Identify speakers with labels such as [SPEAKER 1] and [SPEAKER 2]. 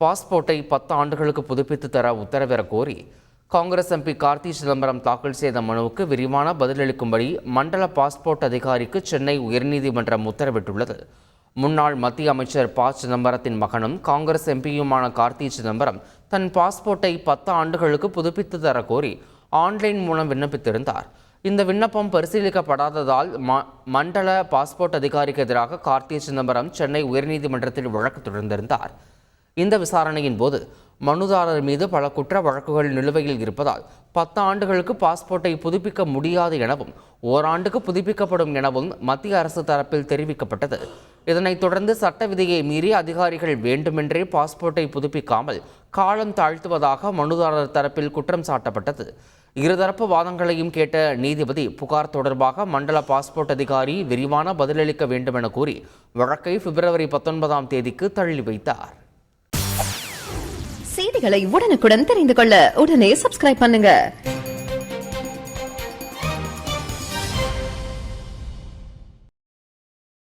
[SPEAKER 1] பாஸ்போர்ட்டை 10 ஆண்டுகளுக்கு புதுப்பித்து தர உத்தரவிடக் கோரி காங்கிரஸ் எம்பி கார்த்தி சிதம்பரம் தாக்கல் செய்த மனுவுக்கு விரிவான பதிலளிக்கும்படி மண்டல பாஸ்போர்ட் அதிகாரிக்கு சென்னை உயர்நீதிமன்றம் உத்தரவிட்டுள்ளது. முன்னாள் மத்திய அமைச்சர் ப. சிதம்பரத்தின் மகனும் காங்கிரஸ் எம்பியுமான கார்த்தி சிதம்பரம் தன் பாஸ்போர்ட்டை 10 ஆண்டுகளுக்கு புதுப்பித்து தர கோரி ஆன்லைன் மூலம் விண்ணப்பித்திருந்தார். இந்த விண்ணப்பம் பரிசீலிக்கப்படாததால் மண்டல பாஸ்போர்ட் அதிகாரிக்கு எதிராக கார்த்தி சிதம்பரம் சென்னை உயர்நீதிமன்றத்தில் வழக்கு தொடர்ந்திருந்தார். இந்த விசாரணையின் போது மனுதாரர் மீது பல குற்ற வழக்குகள் நிலுவையில் இருப்பதால் 10 ஆண்டுகளுக்கு பாஸ்போர்ட்டை புதுப்பிக்க முடியாது எனவும் ஓராண்டுக்கு புதுப்பிக்கப்படும் எனவும் மத்திய அரசு தரப்பில் தெரிவிக்கப்பட்டது. இதனைத் தொடர்ந்து சட்ட விதியை மீறி அதிகாரிகள் வேண்டுமென்றே பாஸ்போர்ட்டை புதுப்பிக்காமல் காலம் தாழ்த்துவதாக மனுதாரர் தரப்பில் குற்றம் சாட்டப்பட்டது. இருதரப்பு வாதங்களையும் கேட்ட நீதிபதி புகார் தொடர்பாக மண்டல பாஸ்போர்ட் அதிகாரி விரிவான பதிலளிக்க வேண்டும் என கூறி வழக்கை பிப்ரவரி 19ஆம் தேதிக்கு தள்ளி வைத்தார்.
[SPEAKER 2] செய்திகளை உடனுக்குடன் தெரிந்து கொள்ள உடனே சப்ஸ்கிரைப் பண்ணுங்க.